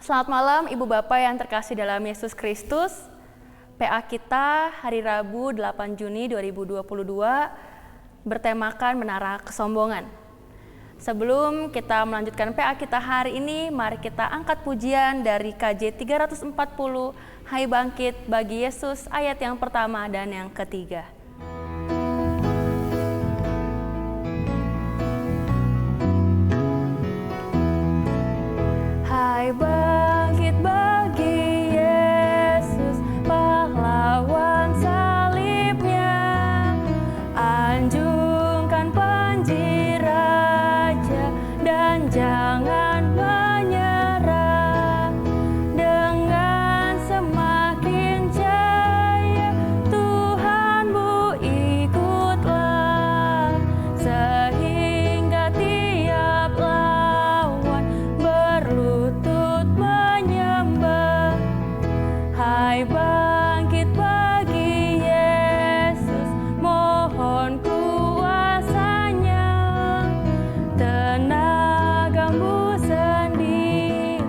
Selamat malam Ibu Bapak yang terkasih dalam Yesus Kristus. PA kita hari Rabu 8 Juni 2022 bertemakan menara kesombongan. Sebelum kita melanjutkan PA kita hari ini, mari kita angkat pujian dari KJ 340, Hai Bangkit Bagi Yesus, ayat yang pertama dan yang ketiga. Hai bangkit bagi Yesus, pahlawan salibnya, anjungkan penjiraja dan jangan menyerah. Dengan semakin jaya Tuhanmu ikutlah, sehingga tiap lawan berlutut menyembah. Hai bangkit bagi Yesus, mohon kuasanya, tenagamu sendiri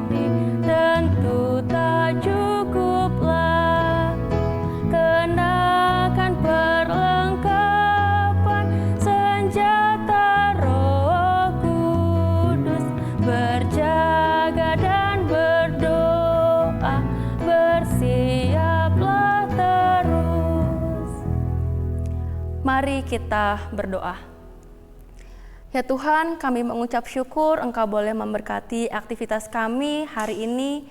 tentu tak cukuplah. Kenakan perlengkapan senjata Roh Kudus, berjaga dan berdoa, bersiaplah terus. Mari kita berdoa. Ya Tuhan, kami mengucap syukur Engkau boleh memberkati aktivitas kami hari ini.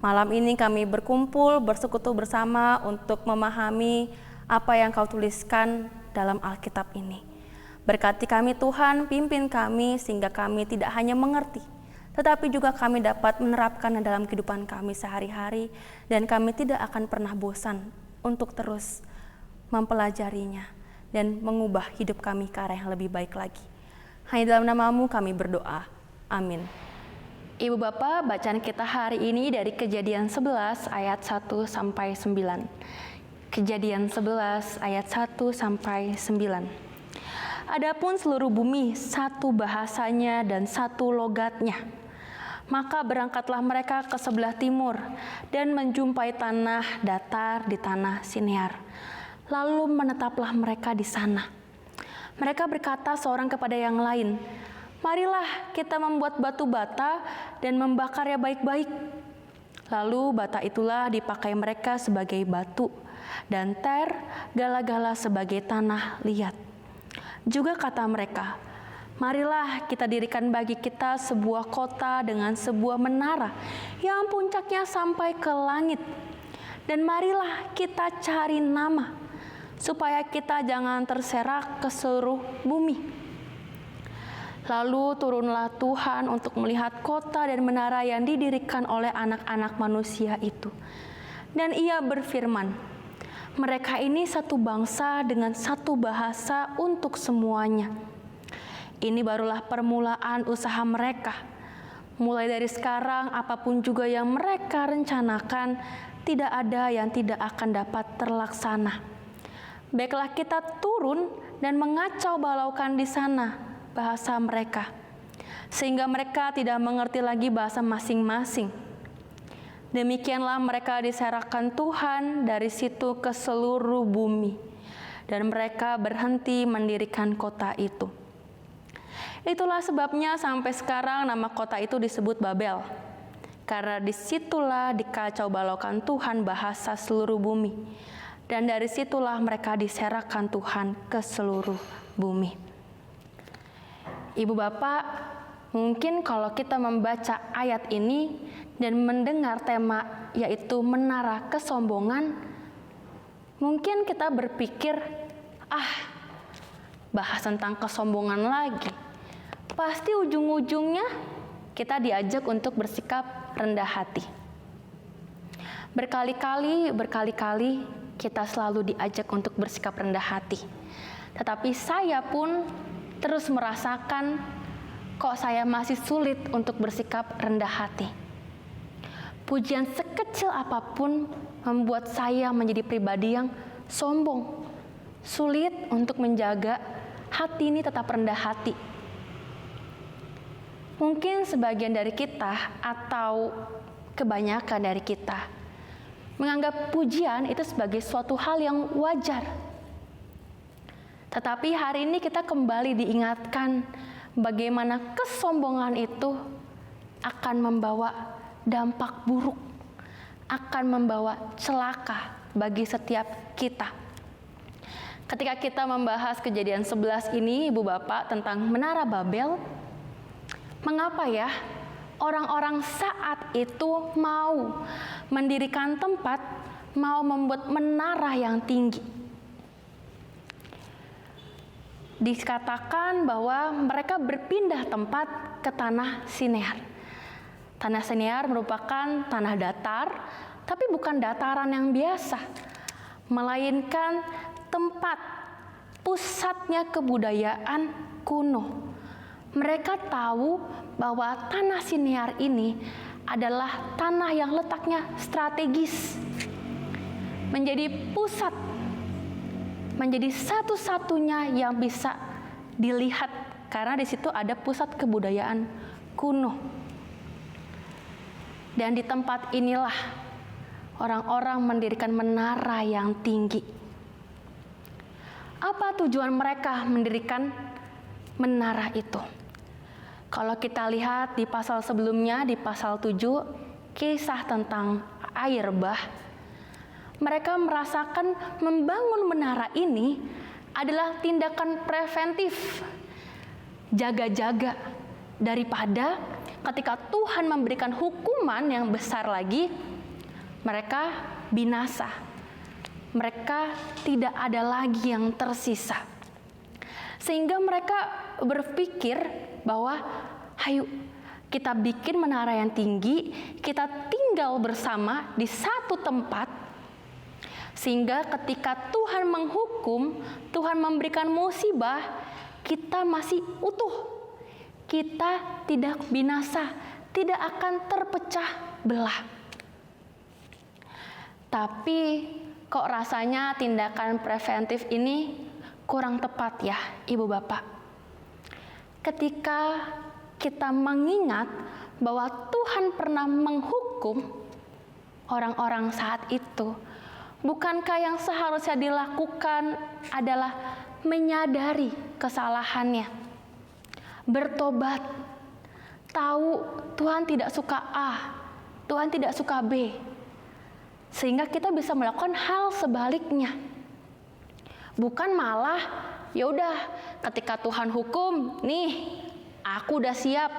Malam ini kami berkumpul, bersekutu bersama untuk memahami apa yang Kau tuliskan dalam Alkitab ini. Berkati kami Tuhan, pimpin kami sehingga kami tidak hanya mengerti, tetapi juga kami dapat menerapkan dalam kehidupan kami sehari-hari, dan kami tidak akan pernah bosan untuk terus mempelajarinya dan mengubah hidup kami ke arah yang lebih baik lagi. Hanya dalam nama-Mu kami berdoa. Amin. Ibu Bapak, bacaan kita hari ini dari Kejadian 11 ayat 1 sampai 9. Kejadian 11 ayat 1 sampai 9. Adapun seluruh bumi satu bahasanya dan satu logatnya. Maka berangkatlah mereka ke sebelah timur dan menjumpai tanah datar di tanah Sinear. Lalu menetaplah mereka di sana. Mereka berkata seorang kepada yang lain, marilah kita membuat batu bata dan membakarnya baik-baik. Lalu bata itulah dipakai mereka sebagai batu, dan ter, gala-gala sebagai tanah liat. Juga kata mereka, marilah kita dirikan bagi kita sebuah kota dengan sebuah menara yang puncaknya sampai ke langit. Dan marilah kita cari nama, supaya kita jangan terserak ke seluruh bumi. Lalu turunlah Tuhan untuk melihat kota dan menara yang didirikan oleh anak-anak manusia itu. Dan Ia berfirman, mereka ini satu bangsa dengan satu bahasa untuk semuanya. Ini barulah permulaan usaha mereka. Mulai dari sekarang, apapun juga yang mereka rencanakan, tidak ada yang tidak akan dapat terlaksana. Baiklah kita turun dan mengacau balaukan di sana bahasa mereka, sehingga mereka tidak mengerti lagi bahasa masing-masing. Demikianlah mereka diserahkan Tuhan dari situ ke seluruh bumi, dan mereka berhenti mendirikan kota itu. Itulah sebabnya sampai sekarang nama kota itu disebut Babel, karena disitulah dikacau balaukan Tuhan bahasa seluruh bumi. Dan dari situlah mereka diserahkan Tuhan ke seluruh bumi. Ibu Bapak, mungkin kalau kita membaca ayat ini dan mendengar tema yaitu menara kesombongan, mungkin kita berpikir, bahas tentang kesombongan lagi. Pasti ujung-ujungnya kita diajak untuk bersikap rendah hati. Berkali-kali kita selalu diajak untuk bersikap rendah hati. Tetapi saya pun terus merasakan kok saya masih sulit untuk bersikap rendah hati. Pujian sekecil apapun membuat saya menjadi pribadi yang sombong. Sulit untuk menjaga hati ini tetap rendah hati. Mungkin sebagian dari kita atau kebanyakan dari kita menganggap pujian itu sebagai suatu hal yang wajar. Tetapi hari ini kita kembali diingatkan bagaimana kesombongan itu akan membawa dampak buruk, akan membawa celaka bagi setiap kita. Ketika kita membahas Kejadian 11 ini, Ibu Bapak, tentang Menara Babel, mengapa ya orang-orang saat itu mau mendirikan tempat, mau membuat menara yang tinggi? Dikatakan bahwa mereka berpindah tempat ke tanah Sinear. Tanah Sinear merupakan tanah datar, tapi bukan dataran yang biasa, melainkan tempat pusatnya kebudayaan kuno. Mereka tahu bahwa tanah Sinear ini adalah tanah yang letaknya strategis, menjadi pusat, menjadi satu-satunya yang bisa dilihat karena di situ ada pusat kebudayaan kuno. Dan di tempat inilah orang-orang mendirikan menara yang tinggi. Apa tujuan mereka mendirikan menara itu? Kalau kita lihat di pasal sebelumnya, di pasal 7, kisah tentang air bah, mereka merasakan membangun menara ini adalah tindakan preventif, jaga-jaga, daripada ketika Tuhan memberikan hukuman yang besar lagi, mereka binasa. Mereka tidak ada lagi yang tersisa. Sehingga mereka berpikir bahwa ayo kita bikin menara yang tinggi, kita tinggal bersama di satu tempat, sehingga ketika Tuhan menghukum, Tuhan memberikan musibah, kita masih utuh. Kita tidak binasa, tidak akan terpecah belah. Tapi kok rasanya tindakan preventif ini kurang tepat ya, Ibu Bapak. Ketika kita mengingat bahwa Tuhan pernah menghukum orang-orang saat itu, bukankah yang seharusnya dilakukan adalah menyadari kesalahannya, bertobat, tahu Tuhan tidak suka A, Tuhan tidak suka B, sehingga kita bisa melakukan hal sebaliknya. Bukan malah ya udah ketika Tuhan hukum, nih aku udah siap,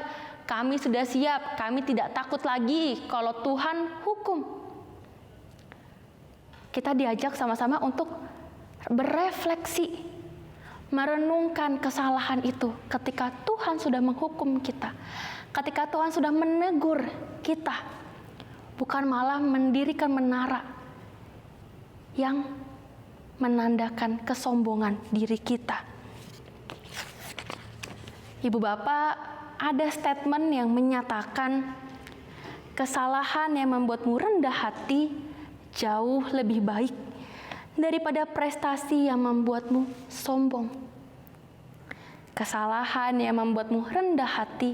kami sudah siap, kami tidak takut lagi kalau Tuhan hukum. Kita diajak sama-sama untuk berefleksi, merenungkan kesalahan itu ketika Tuhan sudah menghukum kita, ketika Tuhan sudah menegur kita, bukan malah mendirikan menara yang menandakan kesombongan diri kita. Ibu Bapak, ada statement yang menyatakan kesalahan yang membuatmu rendah hati jauh lebih baik daripada prestasi yang membuatmu sombong. Kesalahan yang membuatmu rendah hati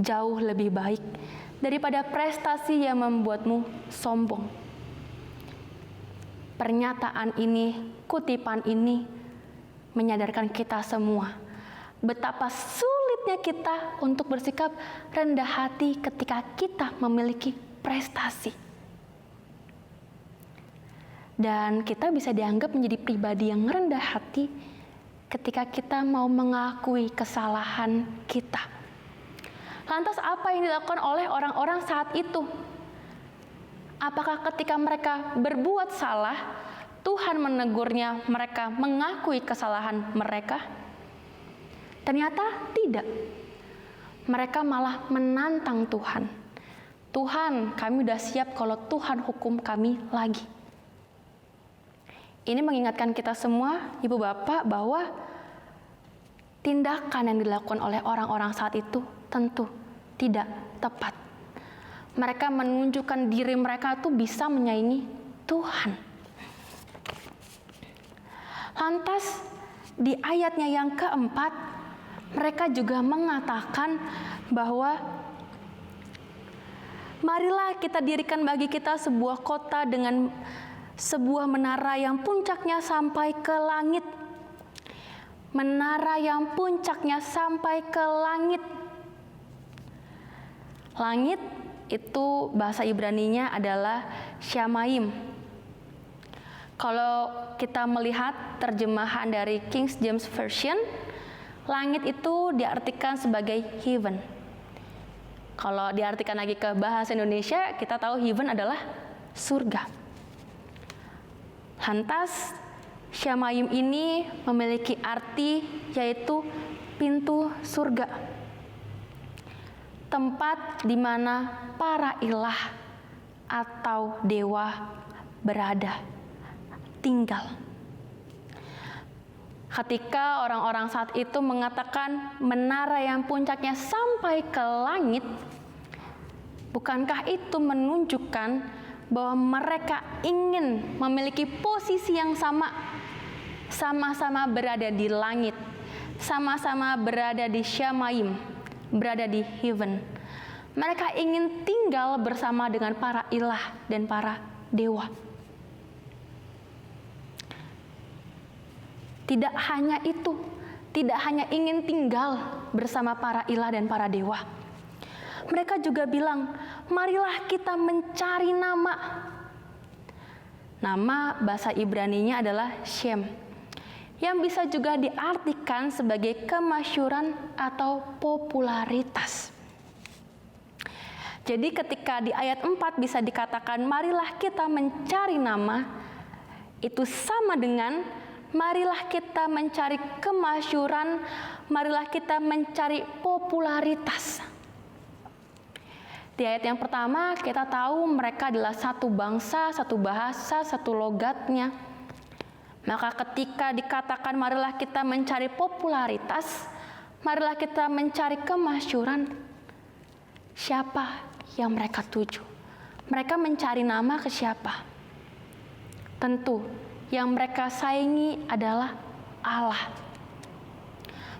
jauh lebih baik daripada prestasi yang membuatmu sombong. Pernyataan ini, kutipan ini menyadarkan kita semua betapa sulitnya kita untuk bersikap rendah hati ketika kita memiliki prestasi. Dan kita bisa dianggap menjadi pribadi yang rendah hati ketika kita mau mengakui kesalahan kita. Lantas apa yang dilakukan oleh orang-orang saat itu? Apakah ketika mereka berbuat salah, Tuhan menegurnya, mereka mengakui kesalahan mereka? Ternyata tidak. Mereka malah menantang Tuhan. Tuhan, kami udah siap kalau Tuhan hukum kami lagi. Ini mengingatkan kita semua, Ibu Bapak, bahwa tindakan yang dilakukan oleh orang-orang saat itu tentu tidak tepat. Mereka menunjukkan diri mereka itu bisa menyaingi Tuhan. Lantas di ayatnya yang keempat, mereka juga mengatakan bahwa Marilah kita dirikan bagi kita sebuah kota dengan sebuah menara yang puncaknya sampai ke langit. Menara yang puncaknya sampai ke langit. Langit itu bahasa Ibraninya adalah Shamayim. Kalau kita melihat terjemahan dari King James Version, langit itu diartikan sebagai heaven. Kalau diartikan lagi ke bahasa Indonesia, kita tahu heaven adalah surga. Lantas, Shamayim ini memiliki arti yaitu pintu surga. Tempat di mana para ilah atau dewa berada, tinggal. Ketika orang-orang saat itu mengatakan menara yang puncaknya sampai ke langit, bukankah itu menunjukkan bahwa mereka ingin memiliki posisi yang sama-sama berada di langit, sama-sama berada di Shamayim, berada di heaven. Mereka ingin tinggal bersama dengan para ilah dan para dewa. Tidak hanya itu, tidak hanya ingin tinggal bersama para ilah dan para dewa. Mereka juga bilang, marilah kita mencari nama. Nama bahasa Ibraninya adalah Shem, yang bisa juga diartikan sebagai kemasyhuran atau popularitas. Jadi ketika di ayat 4 bisa dikatakan marilah kita mencari nama, itu sama dengan marilah kita mencari kemasyhuran, marilah kita mencari popularitas. Di ayat yang pertama kita tahu mereka adalah satu bangsa, satu bahasa, satu logatnya. Maka ketika dikatakan marilah kita mencari popularitas, marilah kita mencari kemasyhuran, siapa yang mereka tuju? Mereka mencari nama ke siapa? Tentu yang mereka saingi adalah Allah.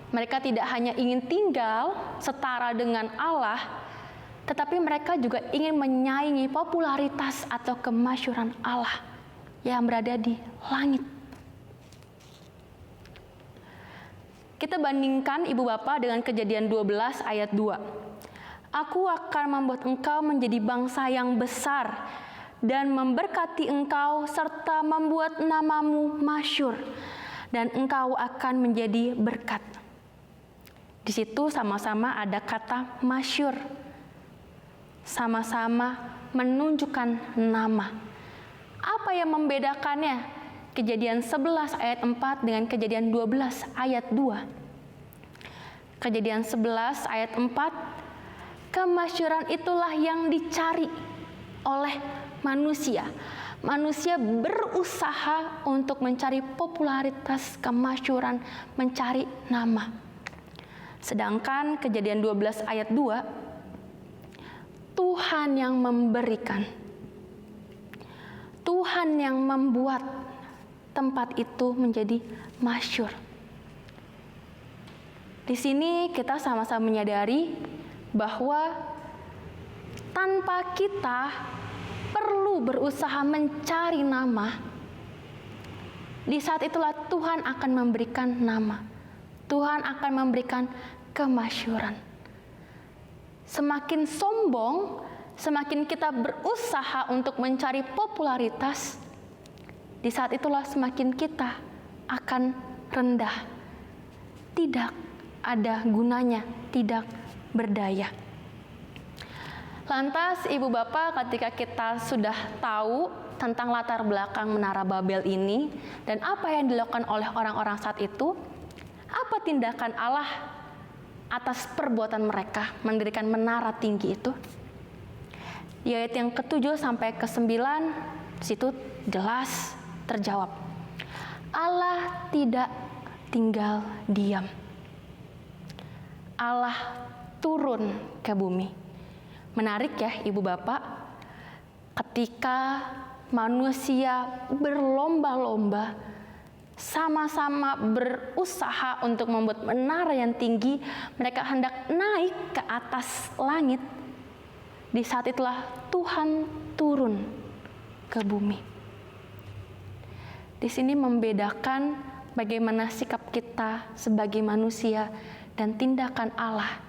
Mereka tidak hanya ingin tinggal setara dengan Allah, tetapi mereka juga ingin menyaingi popularitas atau kemasyhuran Allah yang berada di langit. Kita bandingkan Ibu Bapa dengan Kejadian 12 ayat 2. Aku akan membuat engkau menjadi bangsa yang besar dan memberkati engkau serta membuat namamu masyhur, dan engkau akan menjadi berkat. Di situ sama-sama ada kata masyhur, sama-sama menunjukkan nama. Apa yang membedakannya Kejadian 11 ayat 4 dengan Kejadian 12 ayat 2? Kejadian 11 ayat 4, kemasyhuran itulah yang dicari oleh manusia. Manusia berusaha untuk mencari popularitas, kemasyhuran, mencari nama. Sedangkan Kejadian 12 ayat 2, Tuhan yang memberikan, Tuhan yang membuat tempat itu menjadi masyhur. Di sini kita sama-sama menyadari bahwa tanpa kita perlu berusaha mencari nama, di saat itulah Tuhan akan memberikan nama. Tuhan akan memberikan kemasyhuran. Semakin sombong, semakin kita berusaha untuk mencari popularitas, di saat itulah semakin kita akan rendah, tidak ada gunanya, tidak berdaya. Lantas Ibu Bapak, ketika kita sudah tahu tentang latar belakang Menara Babel ini dan apa yang dilakukan oleh orang-orang saat itu, apa tindakan Allah atas perbuatan mereka mendirikan menara tinggi itu? Di ayat yang ke-7 sampai ke-9, situ jelas terjawab. Allah tidak tinggal diam. Allah turun ke bumi. Menarik ya Ibu Bapak, ketika manusia berlomba-lomba, sama-sama berusaha untuk membuat menara yang tinggi, mereka hendak naik ke atas langit. Di saat itulah Tuhan turun ke bumi. Di sini membedakan bagaimana sikap kita sebagai manusia dan tindakan Allah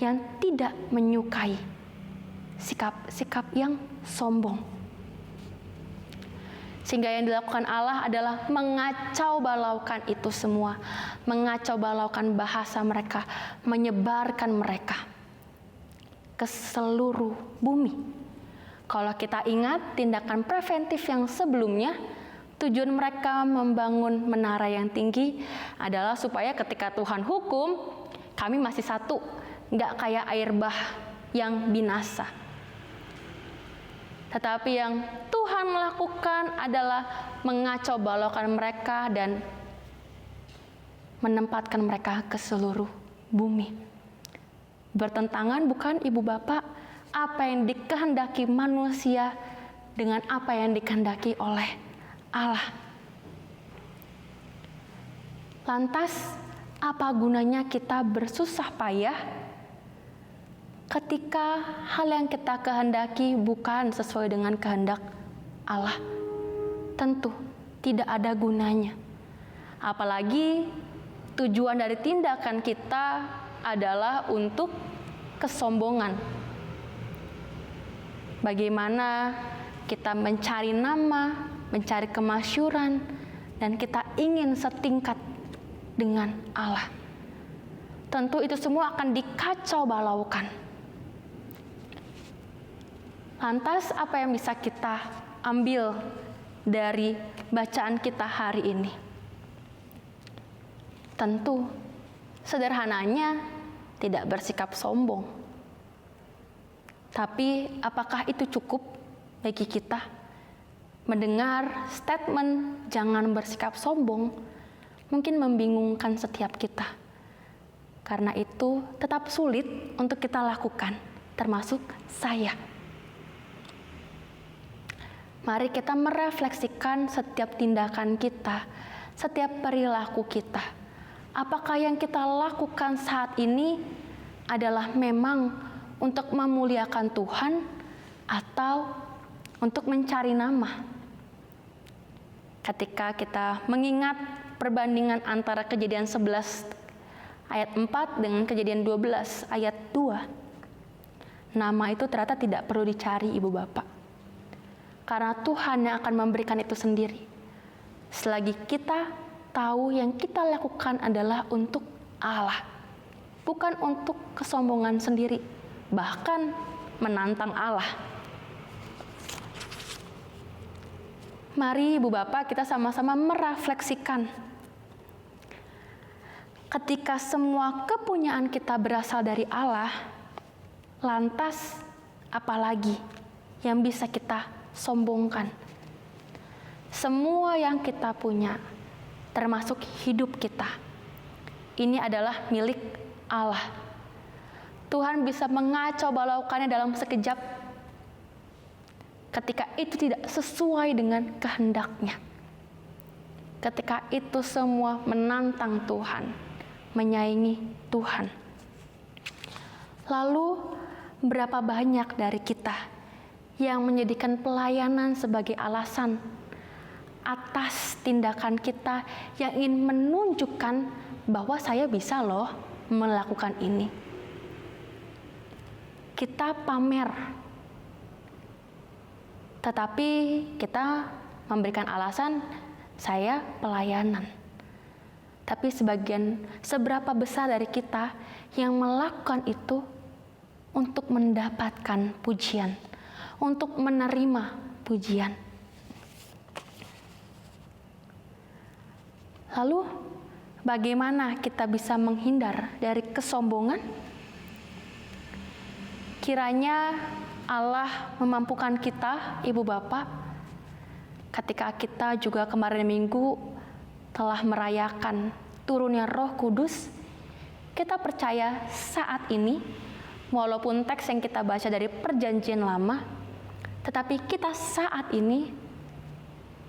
yang tidak menyukai sikap-sikap yang sombong. Sehingga yang dilakukan Allah adalah mengacau balaukan itu semua, mengacau balaukan bahasa mereka, menyebarkan mereka ke seluruh bumi. Kalau kita ingat tindakan preventif yang sebelumnya, tujuan mereka membangun menara yang tinggi adalah supaya ketika Tuhan hukum, kami masih satu, nggak kayak air bah yang binasa. Tetapi yang Tuhan lakukan adalah mengacau balaukan mereka dan menempatkan mereka ke seluruh bumi. Bertentangan bukan Ibu Bapak apa yang dikehendaki manusia dengan apa yang dikehendaki oleh Allah. Lantas, apa gunanya kita bersusah payah ketika hal yang kita kehendaki bukan sesuai dengan kehendak Allah? Tentu tidak ada gunanya. Apalagi tujuan dari tindakan kita adalah untuk kesombongan. Bagaimana kita mencari nama, mencari kemasyhuran, dan kita ingin setingkat dengan Allah. Tentu itu semua akan dikacau balaukan. Lantas apa yang bisa kita ambil dari bacaan kita hari ini? Tentu sederhananya tidak bersikap sombong. Tapi apakah itu cukup bagi kita? Mendengar statement jangan bersikap sombong mungkin membingungkan setiap kita. Karena itu tetap sulit untuk kita lakukan, termasuk saya. Mari kita merefleksikan setiap tindakan kita, setiap perilaku kita. Apakah yang kita lakukan saat ini adalah memang untuk memuliakan Tuhan atau untuk mencari nama? Ketika kita mengingat perbandingan antara Kejadian 11 ayat 4 dengan Kejadian 12 ayat 2, nama itu ternyata tidak perlu dicari Ibu Bapak. Karena Tuhan yang akan memberikan itu sendiri. Selagi kita tahu yang kita lakukan adalah untuk Allah, bukan untuk kesombongan sendiri, bahkan menantang Allah. Mari Ibu Bapak kita sama-sama merefleksikan. Ketika semua kepunyaan kita berasal dari Allah, lantas apalagi yang bisa kita sombongkan? Semua yang kita punya, termasuk hidup kita, ini adalah milik Allah. Tuhan bisa mengacau balaukannya dalam sekejap ketika itu tidak sesuai dengan kehendaknya. Ketika itu semua menantang Tuhan, menyaingi Tuhan. Lalu berapa banyak dari kita yang menjadikan pelayanan sebagai alasan atas tindakan kita yang ingin menunjukkan bahwa saya bisa loh melakukan ini. Kita pamer, tetapi kita memberikan alasan saya pelayanan. Tapi seberapa besar dari kita yang melakukan itu untuk mendapatkan pujian, untuk menerima pujian. Lalu bagaimana kita bisa menghindar dari kesombongan? Kiranya Allah memampukan kita, Ibu Bapak, ketika kita juga kemarin minggu telah merayakan turunnya Roh Kudus, kita percaya saat ini, walaupun teks yang kita baca dari Perjanjian Lama, tetapi kita saat ini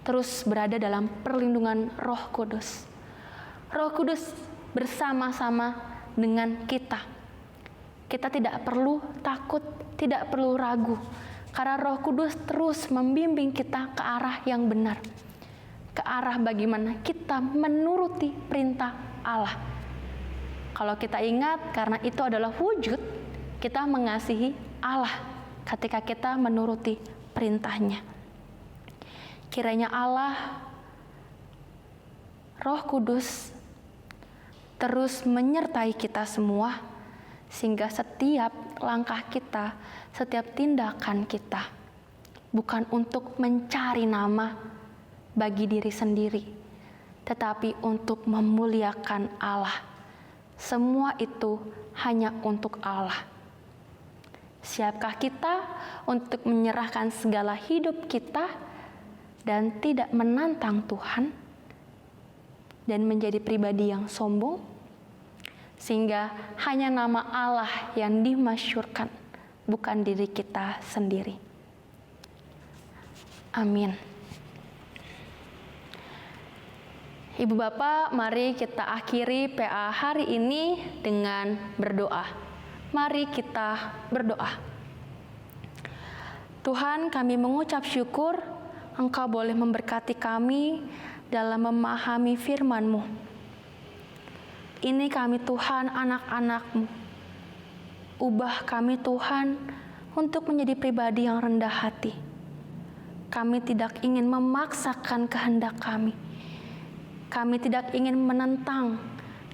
terus berada dalam perlindungan Roh Kudus. Roh Kudus bersama-sama dengan kita. kita tidak perlu takut, tidak perlu ragu, karena Roh Kudus terus membimbing kita ke arah yang benar, ke arah bagaimana kita menuruti perintah Allah. Kalau kita ingat, karena itu adalah wujud kita mengasihi Allah ketika kita menuruti perintahnya. Kiranya Allah, Roh Kudus terus menyertai kita semua, sehingga setiap langkah kita, setiap tindakan kita, bukan untuk mencari nama bagi diri sendiri, tetapi untuk memuliakan Allah. Semua itu hanya untuk Allah. Siapkah kita untuk menyerahkan segala hidup kita dan tidak menantang Tuhan dan menjadi pribadi yang sombong, sehingga hanya nama Allah yang dimasyhurkan, bukan diri kita sendiri. Amin. Ibu Bapak, mari kita akhiri PA hari ini dengan berdoa. Mari kita berdoa. Tuhan, kami mengucap syukur Engkau boleh memberkati kami dalam memahami firman-Mu. Ini kami Tuhan, anak-anak-Mu. Ubah kami Tuhan untuk menjadi pribadi yang rendah hati. Kami tidak ingin memaksakan kehendak kami. Kami tidak ingin menentang.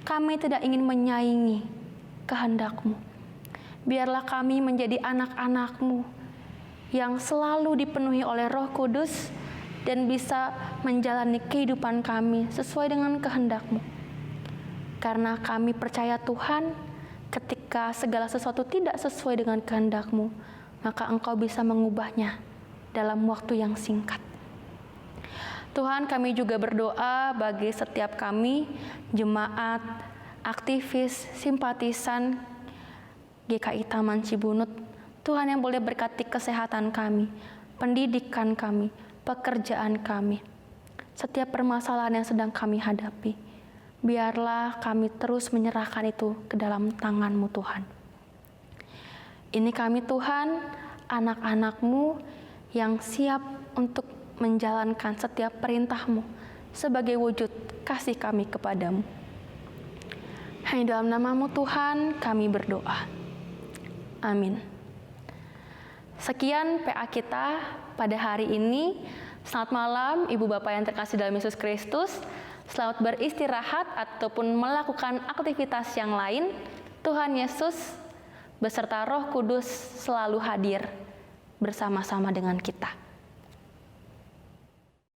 Kami tidak ingin menyaingi kehendak-Mu. Biarlah kami menjadi anak-anak-Mu yang selalu dipenuhi oleh Roh Kudus dan bisa menjalani kehidupan kami sesuai dengan kehendak-Mu. Karena kami percaya Tuhan, ketika segala sesuatu tidak sesuai dengan kehendak-Mu, maka Engkau bisa mengubahnya dalam waktu yang singkat. Tuhan, kami juga berdoa bagi setiap kami, jemaat, aktivis, simpatisan GKI Taman Cibunut. Tuhan yang boleh berkati kesehatan kami, pendidikan kami, pekerjaan kami, setiap permasalahan yang sedang kami hadapi. Biarlah kami terus menyerahkan itu ke dalam tangan-Mu Tuhan. Ini kami Tuhan, anak-anak-Mu yang siap untuk menjalankan setiap perintah-Mu sebagai wujud kasih kami kepadamu. Hanya dalam nama-Mu Tuhan kami berdoa. Amin. Sekian PA kita pada hari ini. Selamat malam Ibu Bapak yang terkasih dalam Yesus Kristus. Selamat beristirahat ataupun melakukan aktivitas yang lain. Tuhan Yesus beserta Roh Kudus selalu hadir bersama-sama dengan kita.